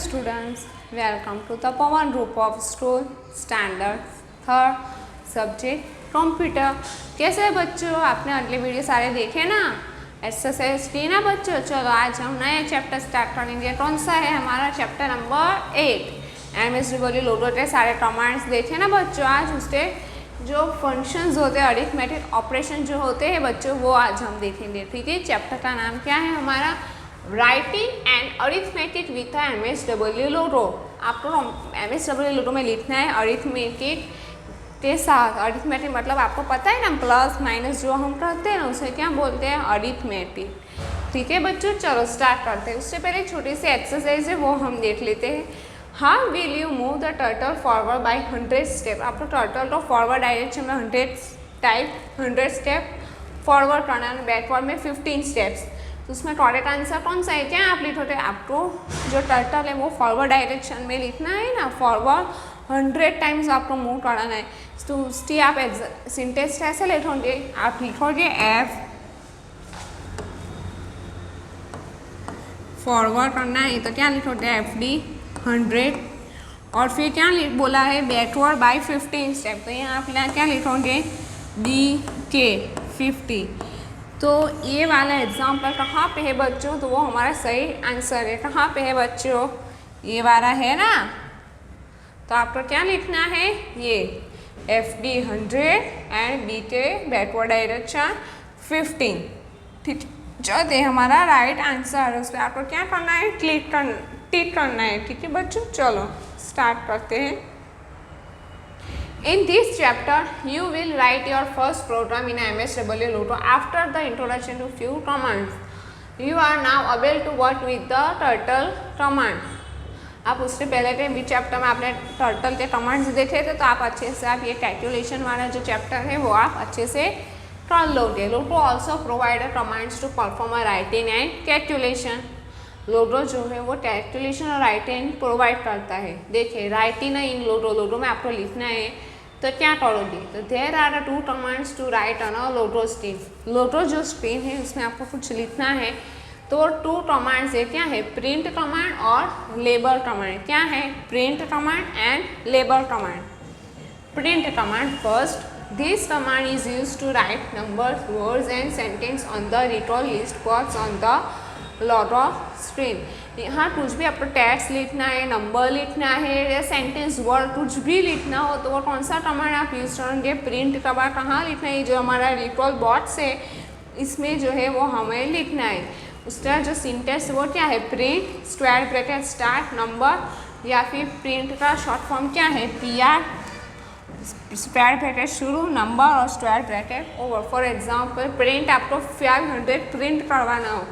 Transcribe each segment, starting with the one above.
students, welcome to the Pawan Group of School Standard Third Subject Computer। कैसे है बच्चों, आपने अगले वीडियो सारे देखे ना, एक्सरसाइज की ना बच्चों। चलो आज हम नए चैप्टर स्टार्ट करेंगे। कौन सा है हमारा चैप्टर नंबर 8 एमएसडब्ल्यू लोडो के सारे कमांड्स देखे ना बच्चों। आज उसके जो फंक्शंस होते हैं, अरिथमेटिक ऑपरेशन जो होते हैं बच्चों, वो आज हम देखेंगे। ठीक है, चैप्टर का नाम क्या है हमारा, writing and arithmetic with MSW ludo. आपको एमएसडब्ल्यू लोडो में लिखना है अरिथमेटिक के साथ। अरिथमेटिक मतलब आपको पता है ना, प्लस माइनस जो हम करते हैं ना, उसे क्या बोलते हैं, अरिथमेटिक। ठीक है बच्चों, चलो स्टार्ट करते हैं। उससे पहले एक छोटी सी एक्सरसाइज है, वो हम देख लेते हैं। How will you move the turtle forward by 100 step. आपको टर्टल को फॉरवर्ड डायरेक्शन में 100 स्टेप फॉरवर्ड करना है, बैकवर्ड में 15 स्टेप्स। तो उसमें करेक्ट आंसर कौन सा है, क्या आप लिखोगे। आपको जो टर्टल है वो फॉरवर्ड डायरेक्शन में लिखना है ना, फॉरवर्ड 100 टाइम्स आपको मूव कराना है। तो उसकी आप सिंटेक्स कैसे लिखोगे, आप लिखोगे एफ फॉरवर्ड करना है तो क्या लिखोगे FD 100, और फिर क्या बोला है बैकवर्ड बाय 15 स्टेप। तो यहाँ आप क्या लिखोगे DK 50। तो ये वाला एग्जाम्पल कहाँ पे है बच्चों, तो वो हमारा सही आंसर है। कहाँ पे है बच्चों, ये वाला है ना। तो आपको क्या लिखना है, ये FD 100 and BK backward direction 15। ठीक, जो दे हमारा राइट आंसर, उस पर आपको क्या करना है, टिक करना है। ठीक है बच्चों, चलो स्टार्ट करते हैं। In this chapter, you will write your first program in MSW Ludo after the introduction to few commands. You are now able to work with the turtle command. आप उससे पहले के भी चैप्टर में आपने टर्टल के कमांड्स देखे थे, तो आप अच्छे से आप ये कैलकुलेशन वाला जो चैप्टर है वो आप अच्छे से कर लोगे। Logo also provide commands to perform a writing and calculation. Logo जो है वो कैलकुलेशन और राइटिंग प्रोवाइड करता है। देखिए राइटिंग इन लोडो में आपको लिखना है, तो क्या करोगे, तो there are 2 commands to write on a logo screen. Logo जो स्क्रीन है उसमें आपको कुछ लिखना है, तो 2 कमांड्स है, क्या है, प्रिंट कमांड और लेबल कमांड। क्या है, print command and label command. Print command first, this command is use to write numbers, words and sentence on the return list box on the logo screen. यहाँ कुछ भी आपको text लिखना है, number लिखना है या सेंटेंस वर्ड कुछ भी लिखना हो, तो वो कौन सा कमांड आप यूज करेंगे, प्रिंट कमांड। कहाँ लिखना है, जो हमारा रिकॉल बॉक्स है इसमें जो है वो हमें लिखना है। उसका जो सिंटेक्स वो क्या है, print square bracket start number, या फिर प्रिंट का शॉर्ट फॉर्म क्या है PR स्क्वायर ब्रैकेट शुरू नंबर और square bracket over. For example print आपको 500 प्रिंट करवाना हो,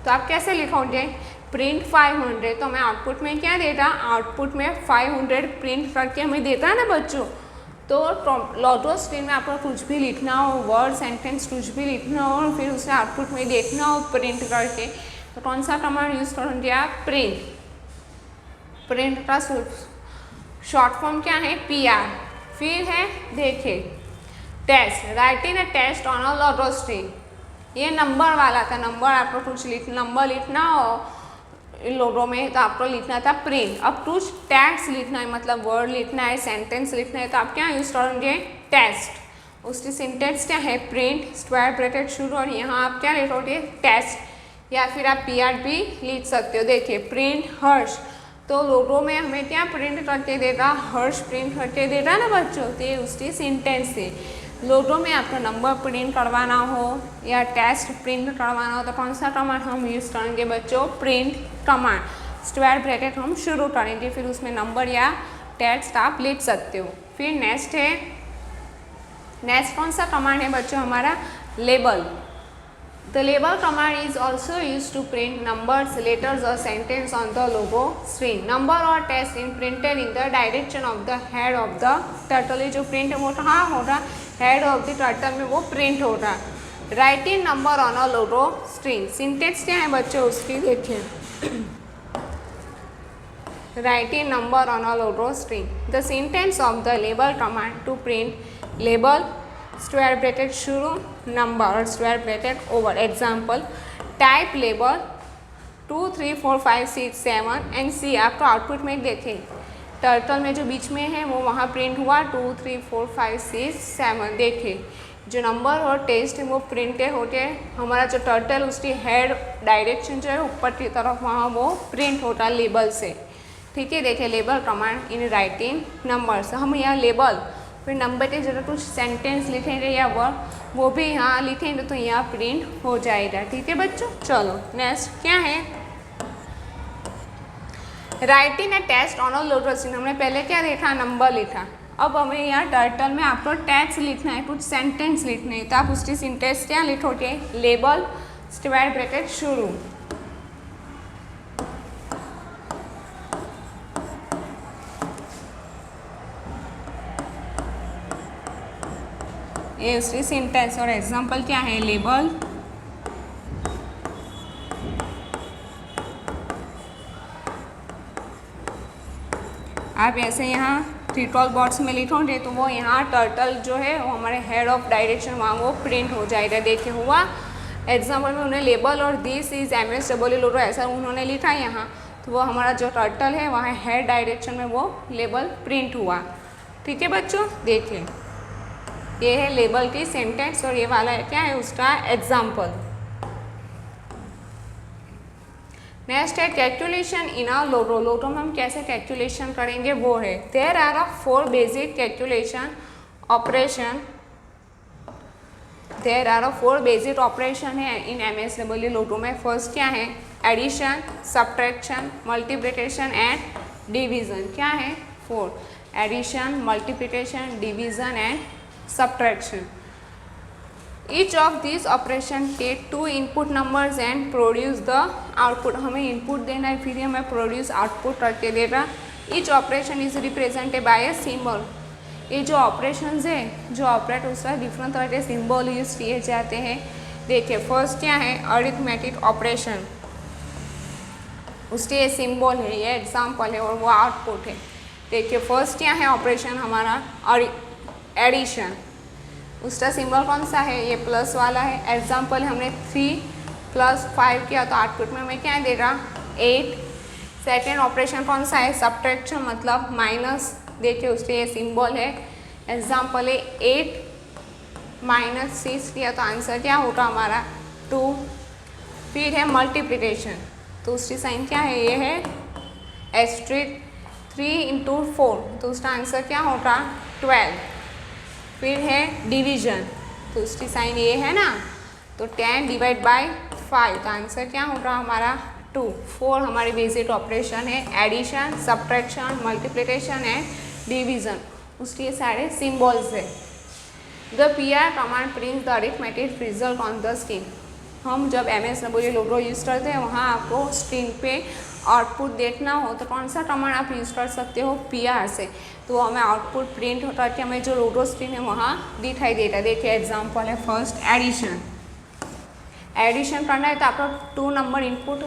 तो आप कैसे लिखोगे, प्रिंट 500। तो हमें आउटपुट में क्या देता, आउटपुट में 500 प्रिंट करके हमें देता है ना बच्चों। तो लोडो स्क्रीन में आपको कुछ भी लिखना हो, वर्ड सेंटेंस कुछ भी लिखना हो, फिर उसे आउटपुट में देखना हो प्रिंट करके, तो कौन सा कमांड यूज करोगे आप, प्रिंट। प्रिंट का शॉर्ट फॉर्म क्या है, PR। फिर है देखिए test, writing a test on a logo screen. ये नंबर वाला था, नंबर आपको कुछ नंबर लिखना हो लोडो में, तो आपको लिखना था प्रिंट। अब कुछ टैक्स लिखना है, मतलब वर्ड लिखना है, सेंटेंस लिखना है, तो आप क्या यूज करेंगे, टेस्ट। उसकी सिंटेक्स क्या है, प्रिंट स्क्वायर ब्रैकेट शुरू, और यहाँ आप क्या लिखोगे, टेस्ट, या फिर आप PR भी लिख सकते हो। देखिए प्रिंट हर्ष, तो लोडो में हमें क्या प्रिंट करके देगा, हर्ष प्रिंट करके देगा ना बच्चों, तो ये उसकी सिंटेंस है। लोडो में आपको नंबर प्रिंट करवाना हो या टेस्ट प्रिंट करवाना हो, तो कौन सा कमांड हम यूज़ करेंगे बच्चों, प्रिंट कमांड। स्क्वायर ब्रैकेट हम शुरू करेंगे, फिर उसमें नंबर या टेक्स्ट आप लिख सकते हो। फिर नेक्स्ट है, नेक्स्ट कौन सा कमांड है बच्चों हमारा, label. The label command is also used to print numbers, letters or sentence on the logo screen. Number or text in printed in the direction of the head of the turtle। जो print है वो कहाँ होगा, head of the turtle में वो print होगा। Writing number on a logo screen. Syntax क्या है बच्चों उसकी, देखिए writing number on a logo screen. The syntax of the label command to print label square bracket शुरू नंबर और square bracket over. Example type label 2 3 4 5 6 7 and see आपका output में देखें टर्टल में जो बीच में है वो वहाँ प्रिंट हुआ 2 3 4 5 6 7। देखिए जो नंबर और टेस्ट है वो प्रिंट होते हैं, हमारा जो टर्टल उसकी हेड डायरेक्शन जो है ऊपर की तरफ वहाँ वो प्रिंट होता है लेबल से। ठीक है, देखिए label command in writing numbers, हम यहाँ लेबल फिर नंबर के जरूर कुछ सेंटेंस लिखेंगे या वर्ड वो भी यहाँ लिखेंगे तो यहाँ प्रिंट हो जाएगा। ठीक है बच्चों, चलो नेक्स्ट क्या है, writing a test on a लोटस सीन। हमने पहले क्या देखा, नंबर लिखा। अब हमें यहाँ टर्टल में आपको टेक्स्ट लिखना है, कुछ सेंटेंस लिखने हैं, तो आप उसकी सिंटेक्स क्या लिखोगे, लेबल स्क्वायर ब्रैकेट शुरू, ये उसकी सिंटेक्स और एग्जांपल क्या है, लेबल आप ऐसे यहाँ ट्रिटॉल बॉक्स में लिखोगे तो वो यहाँ टर्टल जो है वो हमारे हेड ऑफ डायरेक्शन वहाँ वो प्रिंट हो जाएगा। देखिए हुआ एग्जाम्पल में उन्होंने लेबल और दिस इज MS लोटो ऐसा उन्होंने लिखा यहाँ, तो वो हमारा जो टर्टल है वहाँ हेड डायरेक्शन में वो लेबल प्रिंट हुआ। ठीक है बच्चों, देखिए ये है लेबल की सेंटेंस और ये वाला है क्या है उसका एग्जाम्पल। नेक्स्ट है calculation in a logo. Logo में हम कैसे कैलकुलेशन करेंगे वो है, there are 4 basic calculation operation, there are 4 basic operation है इन MS लोटो में। फर्स्ट क्या है, addition, subtraction, multiplication and division. क्या है, 4, addition, multiplication, division and subtraction. Each of these operation take 2 input numbers and produce the output। हमें input देना है फिर हमें प्रोड्यूस आउटपुट करके देगा। Each operation is represented by a symbol। ये जो ऑपरेशंस है जो ऑपरेट उसका डिफरेंट तरह के सिंबल यूज किए जाते हैं। देखिए फर्स्ट क्या है, अरिथमेटिक ऑपरेशन, उसके ये सिंबल है, ये एग्जाम्पल है और वो आउटपुट है। देखिए फर्स्ट क्या है ऑपरेशन हमारा, एडिशन, उसका सिंबल कौन सा है, ये प्लस वाला है। एग्जाम्पल हमने 3 + 5 किया तो आउटपुट में हमें क्या देगा, 8। सेकेंड ऑपरेशन कौन सा है, सब्ट्रैक्शन मतलब माइनस, देखिए उसके ये सिंबल है। एग्जाम्पल है 8 - 6 किया तो आंसर क्या होगा हमारा 2। फिर है मल्टीप्लिकेशन, तो उसकी साइन क्या है, ये है एस्ट्रिक। 3 × 4 तो उसका आंसर क्या होगा 12। फिर है डिवीजन, तो उसकी साइन ये है ना, तो 10 / 5 तो आंसर क्या होगा हमारा 2। 4 हमारे बेसिक ऑपरेशन है, addition, subtraction, multiplication and division, उसके सारे सिंबल्स है। The PR command print the arithmetic result on the screen. हम जब MS लोटो यूज़ करते हैं वहाँ आपको स्क्रीन पे आउटपुट देखना हो तो कौन सा कमांड आप यूज़ कर सकते हो, PR से, तो हमें आउटपुट प्रिंट होता है कि हमें जो लोटो स्क्रीन है वहाँ दिखाई देता है। देखिए एग्जांपल है फर्स्ट एडिशन, एडिशन करना है तो आपको 2 नंबर इनपुट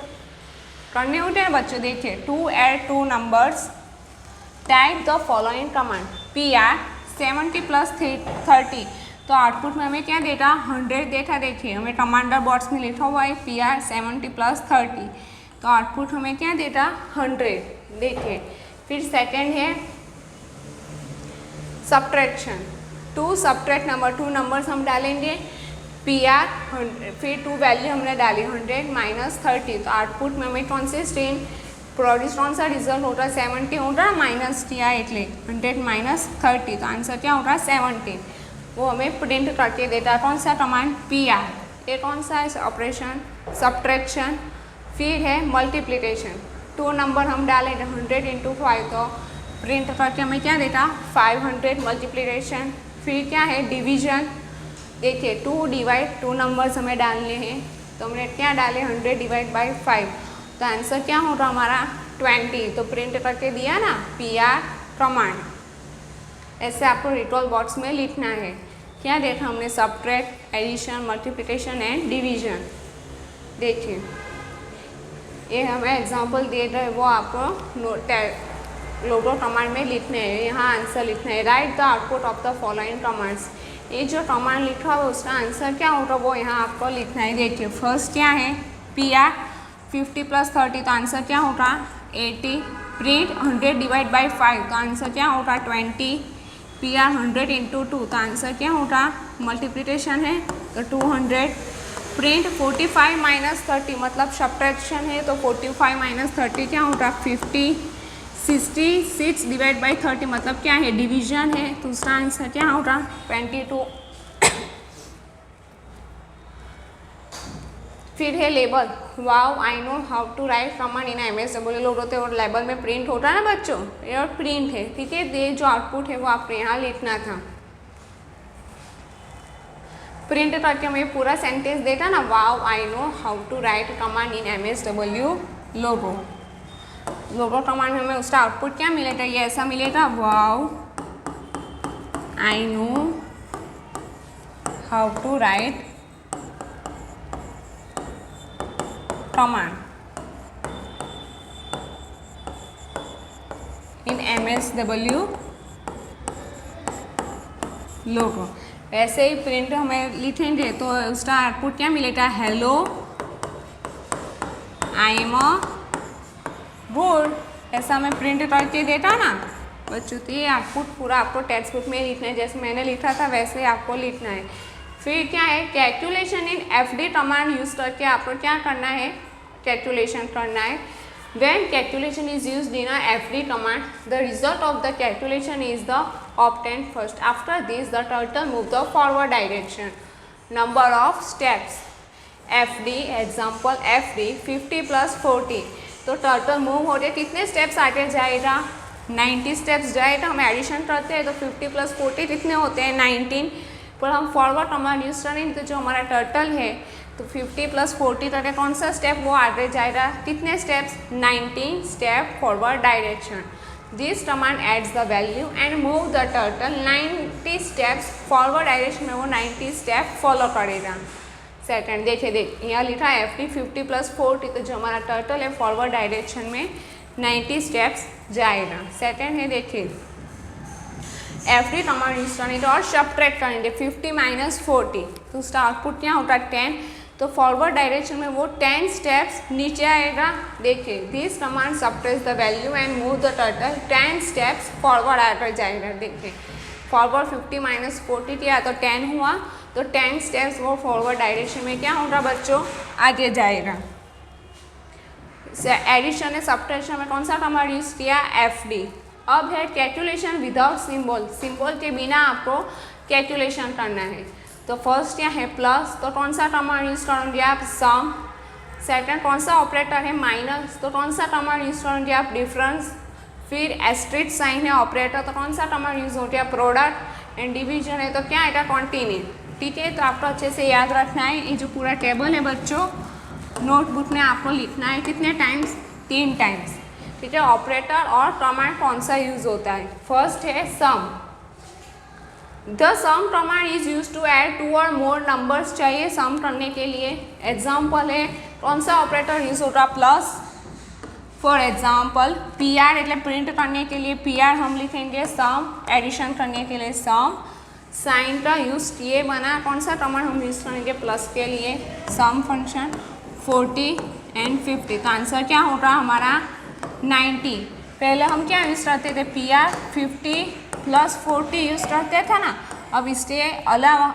करने होते हैं बच्चों। देखिए 2 add 2 numbers, type the following command, PR 70 + 30 तो आउटपुट में हमें क्या देता, 100 देता। देखिए हमें कमांडर बॉक्स में लिखा हुआ है PR 70 + 30 तो आउटपुट हमें क्या देता, 100। देखिए फिर सेकंड है सब्ट्रैक्शन, 2 सब्ट्रैक्ट नंबर, 2 नंबर्स हम डालेंगे, PR 100, फिर 2 वैल्यू हमने डाली 100 - 30 तो आउटपुट में हमें कौन से स्ट्रेन प्रोड्यूस कौन सा रिजल्ट होगा, 70 होगा, माइनस किया એટલે 100 - 30 तो आंसर क्या होगा 70। वो हमें प्रिंट करके देता कौन सा कमांड, PR। ये कौन सा है ऑपरेशन, सब्ट्रैक्शन। फिर है मल्टीप्लिकेशन, 2 नंबर हम डालेंगे 100 × 5 तो प्रिंट करके हमें क्या देता 500 मल्टीप्लिकेशन। फिर क्या है डिवीजन, देखिए 2 / 2 नंबर्स हमें डालने हैं तो हमने क्या डाले 100 / 5 तो आंसर क्या होगा हमारा 20 तो प्रिंट करके दिया ना PR कमांड। ऐसे आपको रिटॉल बॉक्स में लिखना है। क्या देखा हमने, subtract, addition, multiplication and division. देखिए ये हमें एग्जांपल दे रहे हैं वो आपको लोटो कमांड में लिखने हैं, यहाँ आंसर लिखना है। Right the output of the following commands, ये जो कमांड लिखा हुआ उसका आंसर क्या होगा वो यहाँ आपको लिखना है। देखिए फर्स्ट क्या है PR 50 + 30 तो आंसर क्या होगा 80। प्रिंट 100 डिवाइड बाई 5 तो आंसर क्या होगा 20। PR 100 × 2 तो आंसर क्या होगा मल्टीप्लिकेशन है तो 200। प्रिंट 45 - 30 मतलब सब्ट्रैक्शन है तो 45 - 30 क्या होगा 50। 66 डिवाइड बाई 30 मतलब क्या है डिवीजन है, दूसरा आंसर क्या होगा 22। फिर है label, wow I know how to write command in MS logo होते हैं और लेबल में प्रिंट होता है ना बच्चों, ये और प्रिंट है, ठीक है। ये जो आउटपुट है वो आपको यहाँ लिखना था। प्रिंट करके हमें पूरा सेंटेंस देता ना, wow I know how to write command in MSW logo command में हमें उसका आउटपुट क्या मिलेगा, ये ऐसा मिलेगा, wow I know how to write command in MSW logo. वैसे ही प्रिंट हमें लिखेंगे तो उसका आउटपुट क्या मिलेगा, hello I am a good, ऐसा हमें प्रिंट करके देता ना बच्चों। तो ये आउटपुट पूरा आपको टेक्स्ट बुक में लिखना है, जैसे मैंने लिखा था वैसे ही आपको लिखना है। फिर क्या है कैलकुलेशन इन FD कमांड यूज़ करके आपको क्या करना है, कैलकुलेशन करना है। When calculation is used in a FD command, the result of the calculation is the obtained first. After this, the turtle moves the forward direction. Number of steps. FD example FD 50 + 40. तो turtle move हो रहे कितने steps आगे जाएगा 90 steps जाएगा। हम addition करते हैं तो 50 + 40 कितने होते हैं 19। पर हम फॉरवर्ड कमांड यूज करेंगे तो जो हमारा टर्टल है तो 50 + 40 तक कौन सा स्टेप वो आगे जाएगा, कितने steps 19 step forward direction. This command adds the value and move the turtle 90 steps forward direction में, वो 90 स्टेप फॉलो करेगा। सेकंड देखिए यहाँ लिखा है FD 50 + 40 तो जो हमारा टर्टल है फॉरवर्ड डायरेक्शन में 90 स्टेप्स जाएगा। सेकंड है देखिए FD कमांड यूज करेंगे और सब्ट्रैक्ट करेंगे 50 - 40 तो उसका आउटपुट क्या होगा 10। तो फॉरवर्ड डायरेक्शन में वो 10 स्टेप्स नीचे आएगा। देखिए this command subtract the value and move the turtle 10 steps forward आकर जाएगा। देखिए फॉरवर्ड 50 - 40 किया तो 10 हुआ, तो 10 स्टेप्स वो फॉरवर्ड डायरेक्शन में क्या होगा बच्चों आगे जाएगा। एडिशन है सब्ट्रैक्शन में कौन सा कमांड यूज़ किया FD। अब है कैलकुलेशन विदाउट सिंबल, सिंबल के बिना आपको कैलकुलेशन करना है। तो फर्स्ट क्या है प्लस, तो कौन सा कमांड यूज़ करोगे आप सम। सेकंड कौन सा ऑपरेटर है माइनस, तो कौन सा कमांड यूज़ करोगे आप डिफरेंस। फिर एस्ट्रिक साइन है ऑपरेटर तो कौन सा कमांड यूज़ हो गया प्रोडक्ट। एंड डिवीजन है तो क्या आएगा कंटिन्यू। ठीक है, तो आपको अच्छे से याद रखना है। ये जो पूरा टेबल है बच्चों नोटबुक में आपको लिखना है कितने टाइम्स 3 टाइम्स। ठीक है, ऑपरेटर और कमांड कौन सा यूज होता है। फर्स्ट है sum, the sum command is use to add 2 और मोर नंबर्स चाहिए सम करने के लिए। एग्जाम्पल है कौन सा ऑपरेटर यूज होगा प्लस। फॉर एग्जाम्पल PR એટલે प्रिंट करने के लिए PR हम लिखेंगे सम, एडिशन करने के लिए सम। साइन का यूज किए बना कौन सा कमांड हम यूज करेंगे प्लस के लिए सम फंक्शन 40 एंड 50। तो आंसर क्या होगा हमारा 90। पहले हम क्या यूज़ करते थे PR 50 + 40 यूज़ करते थे ना। अब इसके अलावा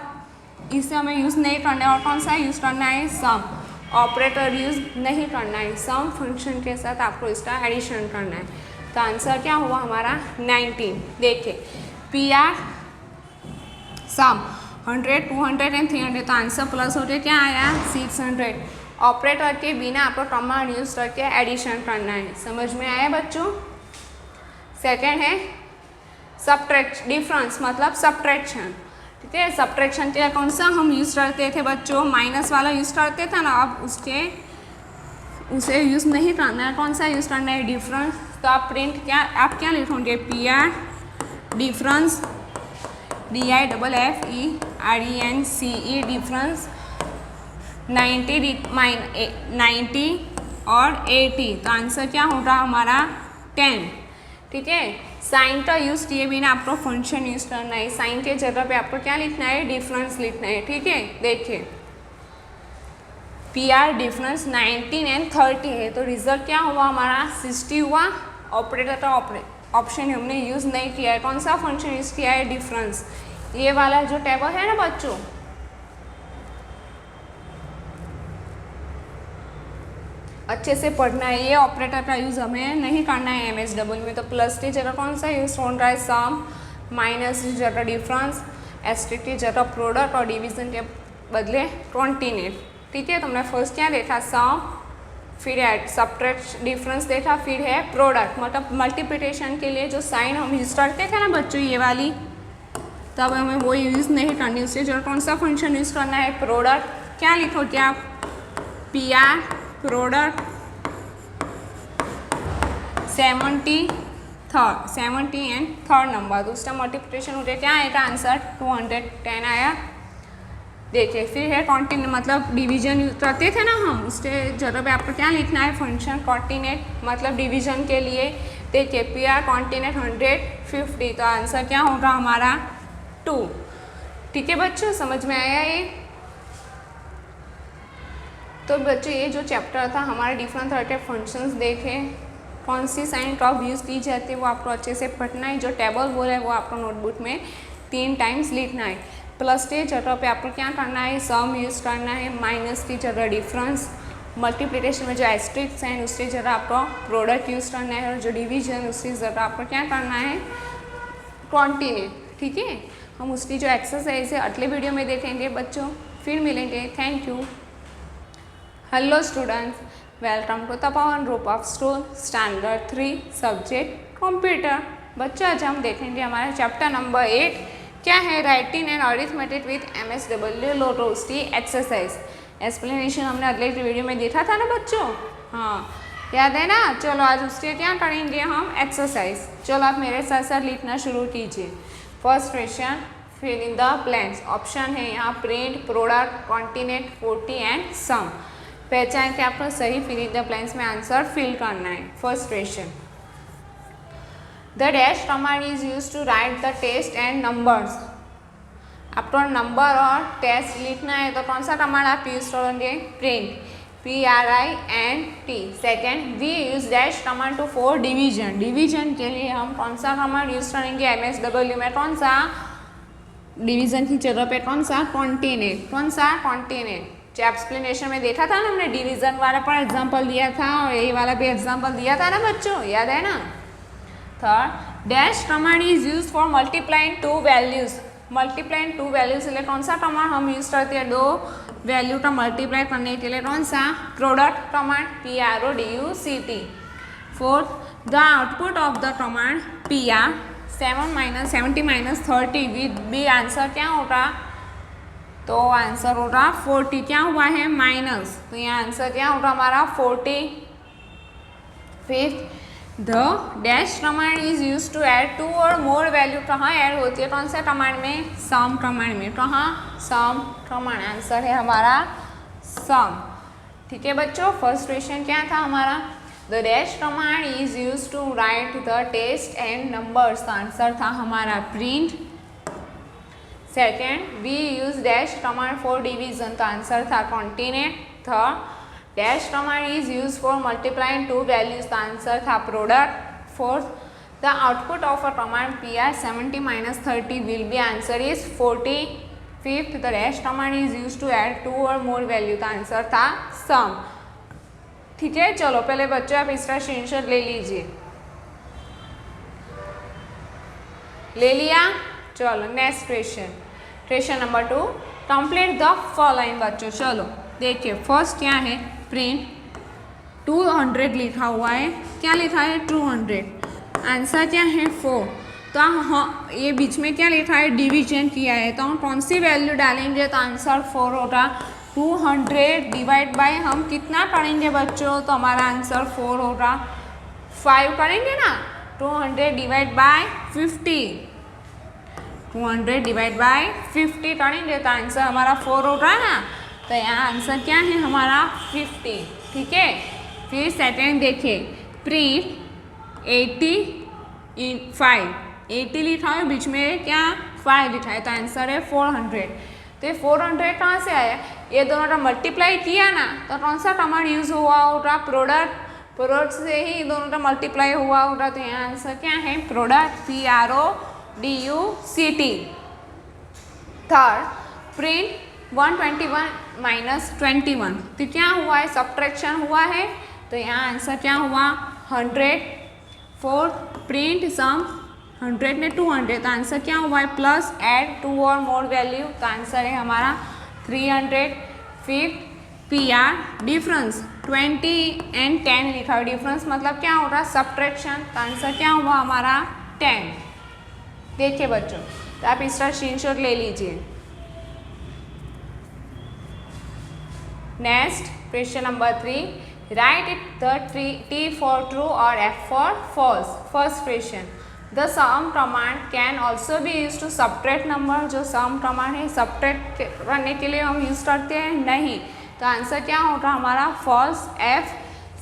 इसे हमें यूज़ नहीं करना है और कौन सा यूज़ करना है सम। ऑपरेटर यूज़ नहीं करना है, सम फंक्शन के साथ आपको इसका एडिशन करना है। तो आंसर क्या हुआ हमारा 90। देखिए PR सम 100 200 एंड 300 तो आंसर प्लस हो गया क्या आया 600। ऑपरेटर के बिना आपको कमांड यूज करके एडिशन करना है। समझ में आया बच्चों। सेकंड है सब्ट्रैक्ट, डिफरेंस मतलब सब्ट्रैक्शन। ठीक है, सब्ट्रैक्शन के लिए कौन सा हम यूज़ करते थे बच्चों माइनस वाला यूज़ करते थे ना। अब उसे यूज़ नहीं करना है, कौन सा यूज़ करना है डिफरेंस। तो आप प्रिंट क्या आप क्या लिखोगे PR डिफरेंस DIFFERENCE डिफरेंस 90 और 80। तो आंसर क्या होगा हमारा 10। ठीक है, साइन का यूज़ किए बिना आपको फंक्शन यूज़ करना है। साइन के जगह पे आपको क्या लिखना है डिफरेंस लिखना है। ठीक है, देखिए PR डिफरेंस 19 एंड 30 है, तो रिजल्ट क्या हुआ हमारा 60 हुआ। ऑपरेटर का ऑप्शन हमने यूज़ नहीं किया है। कौन सा फंक्शन यूज़ किया है, डिफरेंस। ये वाला जो टेबल है ना बच्चों, अच्छे से पढ़ना है। ये ऑपरेटर का यूज़ हमें नहीं करना है MSW में। तो प्लस की जगह कौन सा यूज़ हो रहा है, सम, माइनस की जगह डिफरेंस, एस्टेरिस्क की जगह प्रोडक्ट और डिवीजन के बदले कॉन्टिनेंट। ठीक है, तो हमने फर्स्ट क्या देखा, सम, फिर एड, सब्ट्रैक्ट, डिफरेंस देखा, फिर है प्रोडक्ट। मतलब मल्टीप्लिकेशन के लिए जो साइन हम यूज़ करते थे ना बच्चों, ये वाली, तब हमें वो यूज़ नहीं करनी। उससे जो कौन सा फंक्शन यूज़ करना है, प्रोडक्ट। क्या लिखोगे आप, PR product 70 and third number. दूसरा मल्टीप्लिकेशन हो गया, क्या आएगा आंसर, 210 आया। देखिए फिर है कॉन्टिनेंट, मतलब डिवीजन यूज करते थे ना हम, उसके जगह पे आपको क्या लिखना है, फंक्शन कॉन्टिनेंट, मतलब डिवीजन के लिए। देखिए PR कॉन्टिनेंट 150, तो आंसर क्या होगा हमारा 2। ठीक है बच्चों, समझ में आया ये। तो बच्चों ये जो चैप्टर था हमारे डिफरेंट तरह के फंक्शंस देखे, कौन सी साइन कब यूज़ की जाती है वो आपको अच्छे से पढ़ना है। जो टेबल बोला है वो आपको नोटबुक में 3 टाइम्स लिखना है। प्लस के जगह पे आपको क्या करना है, सम यूज़ करना है, माइनस की जगह डिफरेंस, मल्टीप्लिकेशन में जो एस्टेरिस्क हैं उसकी जगह आपको प्रोडक्ट यूज़ करना है, और जो डिवीजन उसकी जगह आपको क्या करना है, कॉन्टिनेंट। ठीक है, हम उसकी जो एक्सरसाइज है अगले वीडियो में देखेंगे बच्चों। फिर मिलेंगे, thank you. Hello students, welcome to Tapovan group of school standard 3 subject computer. बच्चों आज हम देखेंगे हमारे चैप्टर नंबर 8 क्या है, writing and arithmetic with MSW लोटोस्टी एक्सरसाइज। एक्सप्लेनेशन हमने अगले वीडियो में देखा था ना बच्चों, हाँ याद है ना। चलो आज उसके क्या करेंगे हम, एक्सरसाइज। चलो आप मेरे साथ साथ लिखना शुरू कीजिए। First question, fill in the blanks. Option है यहाँ print, product, continent, 40 and sum. पहचान के आपको सही फिल इन द ब्लैंक्स में आंसर फिल करना है। First question, the dash command is use to write the test and numbers. आपको नंबर और टेस्ट लिखना है तो कौन सा कमांड आप यूज करोगे, print, PRINT। Second, we use dash command to for division. Division के लिए हम कौन सा कमांड यूज करेंगे MSW में, कौन सा, डिवीजन की जगह पे कौन सा, कॉन्टिनेंट। कौन सा, कॉन्टिनेंट। जो एक्सप्लेनेशन में देखा था ना हमने, डिवीजन वाला पर एग्जाम्पल दिया था और ये वाला भी एग्जाम्पल दिया था ना बच्चों, याद है ना। Third, dash command is use for multiplying 2 values. Multiplying 2 values के लिए कौन सा कमांड हम यूज करते हैं, 2 वैल्यू का मल्टीप्लाई करने के लिए, कौन सा, product command, PRODUCT। Fourth, the output of the command PR 70 minus 30 will be, answer क्या होगा, तो आंसर होगा 40। क्या हुआ है, माइनस, तो यहाँ आंसर क्या होगा हमारा 40। Fifth, the dash command is use to add 2 और मोर वैल्यू। कहाँ ऐड होती है, कौन सा कमांड में, सम कमांड में। कहाँ, सम कमांड, आंसर है हमारा सम। ठीक है बच्चों, फर्स्ट क्वेश्चन क्या था हमारा, the dash command is use to write the test and numbers, answer था हमारा print. Second, we use dash command for division, तो आंसर था continent. Third, dash command is use for multiplying 2 values, तो answer था product. Fourth, the output of a command PR 70 minus 30 will be, answer is 40। Fifth, the dash command is use to add 2 और more value, तो answer था सम। ठीक है, चलो पहले बच्चों आप इसका स्क्रीनशॉट ले लीजिए। ले लिया, चलो next question, question number 2, complete the following. बच्चों चलो देखिए, फर्स्ट क्या है, प्रिंट 200 लिखा हुआ है, क्या लिखा है 200, आंसर क्या है 4। तो हाँ ये बीच में क्या लिखा है, डिवीजन किया है, तो हम कौन सी वैल्यू डालेंगे, तो आंसर 4 होगा। 200 डिवाइड बाय हम कितना करेंगे बच्चों, तो हमारा आंसर 4 होगा, 5 करेंगे ना। 200 डिवाइड बाय 50, 200 डिवाइड बाय 50 करेंगे तो आंसर हमारा 4 होगा ना। तो यहाँ आंसर क्या है हमारा 50। ठीक है, फिर सेकेंड देखिए, प्रिंट 80 लिखा है, बीच में क्या 5 लिखा है, तो आंसर है 400। तो ये 400 कहाँ से आया, ये दोनों का मल्टीप्लाई किया ना तो कौन सा कमांड यूज हुआ होगा, प्रोडक्ट। प्रोडक्ट से ही दोनों का मल्टीप्लाई हुआ होगा, तो यहाँ आंसर क्या है, product, PRODUCT। Third, print 121 minus 21, तो क्या हुआ है, सब्ट्रैक्शन हुआ है, तो यहाँ आंसर क्या हुआ 100। फोर्थ, प्रिंट सम 100 में 200, तो आंसर क्या हुआ है प्लस ऐड 2 और मोर वैल्यू, तो आंसर है हमारा 300। फिफ्थ, PR डिफरेंस 20 एंड 10 लिखा है, डिफरेंस मतलब क्या हो रहा, सब्ट्रैक्शन, तो आंसर क्या हुआ हमारा 10। देखिए बच्चों, तो आप इसका स्क्रीनशॉट ले लीजिए। Next question number 3, write it the T for true और F for false। First question, the sum command can also be use to subtract number. जो सम कमांड है सब्ट्रैक्ट करने के लिए हम यूज करते हैं, नहीं, तो आंसर क्या होगा हमारा false, F।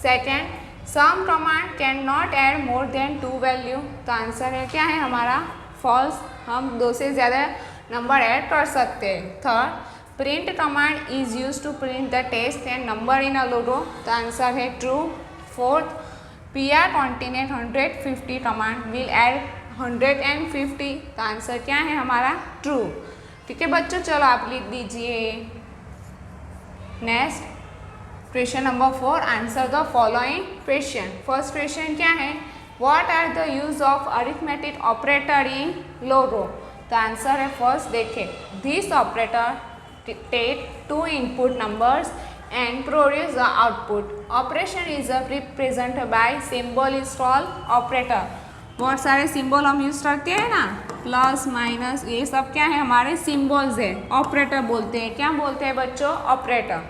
Second, sum command can not add more than 2 value, तो आंसर है क्या है हमारा फॉल्स, हम 2 से ज़्यादा नंबर ऐड कर सकते हैं। Third, print command is use to print the test and number in a logo, तो आंसर है ट्रू। फोर्थ, PR कॉन्टिनेंट 150 कमांड विल ऐड 150, तो आंसर क्या है हमारा ट्रू। ठीक है बच्चों, चलो आप लिख दीजिए। Next question number 4, answer the following question. First question क्या है, what are the use of arithmetic operator in logo, तो आंसर है फर्स्ट, देखें, this operator take 2 input numbers and produce the output. Operation is represented by symbol is called operator। बहुत सारे symbol हम use करते हैं ना, प्लस माइनस, ये सब क्या है हमारे सिंबल्स है, ऑपरेटर बोलते हैं। क्या बोलते हैं बच्चों, operator.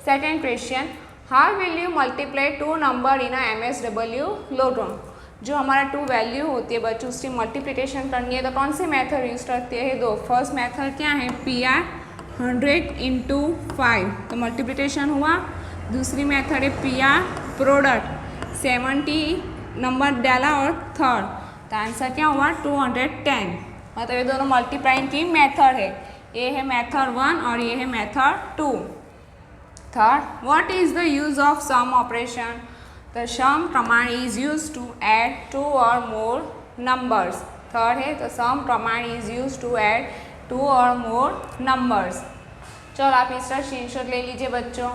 Second question, how will you multiply 2 number in MSW लोगो। जो हमारा 2 वैल्यू होती है बच्चों, उसकी मल्टीप्लिकेशन करनी है, तो कौन से मेथड यूज करते हैं, दो। फर्स्ट मेथड क्या है, PR 100 × 5, तो मल्टीप्लिकेशन हुआ। दूसरी मेथड है PR प्रोडक्ट, 70 नंबर डाला और थर्ड, तो आंसर क्या हुआ 210। मतलब ये दोनों मल्टीप्लाइंग की मेथड है, ये है मेथड 1 और ये है method 2। Third, what is the use of sum operation, the sum command is use to add 2 और मोर नंबर्स। थर्ड है, the sum command is use to add 2 और मोर नंबर्स। चलो आप इसका स्क्रीनशॉट ले लीजिए बच्चों।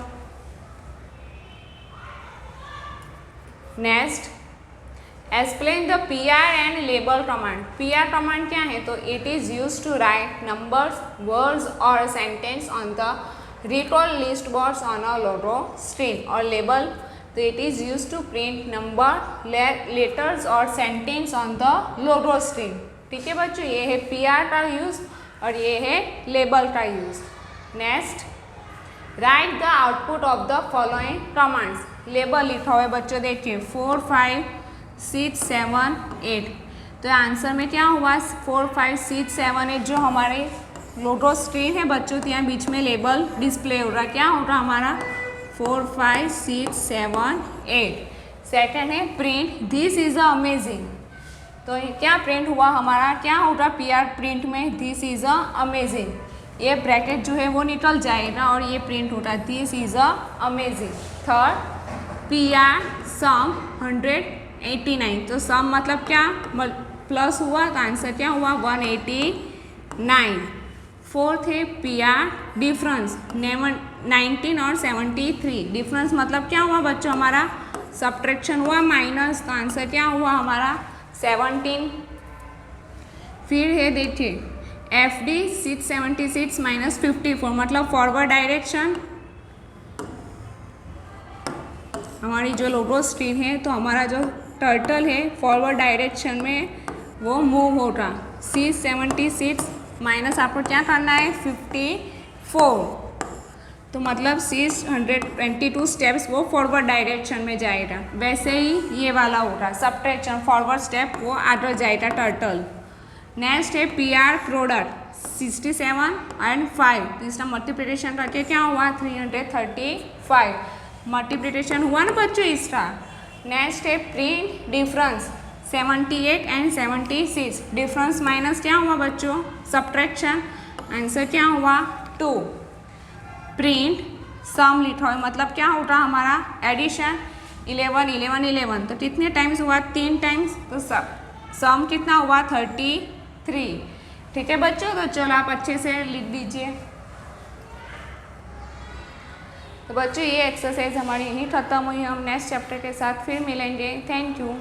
Next, explain the PR and label command. PR command क्या है, तो it is use to write numbers, words और sentence on the recall list box on a logo screen. और लेबल, तो it is use to print number, letters और sentence on the logo screen. ठीक है बच्चों, ये है PR का यूज और ये है लेबल का use. Next, right the output of the following commands. Label लिखा हुआ है बच्चों, देखिए 4 5 6 7 8, तो आंसर में क्या हुआ 4 5 6 7 8, जो हमारे लोगो स्क्रीन है बच्चों, तो यहाँ बीच में लेबल डिस्प्ले हो रहा, क्या हो रहा हमारा 4 5 6 7 8। सेकेंड है प्रिंट दिस इज अमेजिंग, तो क्या प्रिंट हुआ हमारा, क्या होगा PR प्रिंट में दिस इज अमेजिंग, ये ब्रैकेट जो है वो निकल जाएगा और ये प्रिंट होता है this is amazing. Third, PR सम 189, तो सम मतलब क्या प्लस हुआ, तो आंसर क्या हुआ 189। फोर्थ है PR डिफरेंस 19 और 73, डिफरेंस मतलब क्या हुआ बच्चों हमारा सब्ट्रैक्शन हुआ माइनस, तो आंसर क्या हुआ हमारा 17। फिर है देखिए FD 676 माइनस 54, मतलब फॉरवर्ड डायरेक्शन, हमारी जो लोगो स्क्रीन है तो हमारा जो टर्टल है फॉरवर्ड डायरेक्शन में वो मूव होगा। 676 माइनस आपको क्या करना है 54, तो मतलब 622 स्टेप्स वो फॉरवर्ड डायरेक्शन में जाएगा। वैसे ही ये वाला होगा सब्ट्रैक्शन, फॉरवर्ड स्टेप वो आगे जाएगा टर्टल। नेक्स्ट है PR प्रोडक्ट 67 एंड 5, तो इसका मल्टीप्लिकेशन करके क्या हुआ 335, मल्टीप्लिकेशन हुआ ना बच्चों इसका। नेक्स्ट है print difference 78 and 76, difference minus क्या हुआ बच्चों सब्ट्रैक्शन, आंसर क्या हुआ 2। प्रिंट सम लिखा हुआ, मतलब क्या होगा हमारा एडिशन 11 11 11, तो कितने टाइम्स हुआ 3 टाइम्स, तो सम कितना हुआ 33। ठीक है बच्चों, तो चलो आप अच्छे से लिख दीजिए। तो बच्चों ये एक्सरसाइज हमारी यहीं ख़त्म हुई, हम नेक्स्ट चैप्टर के साथ फिर मिलेंगे। Thank you.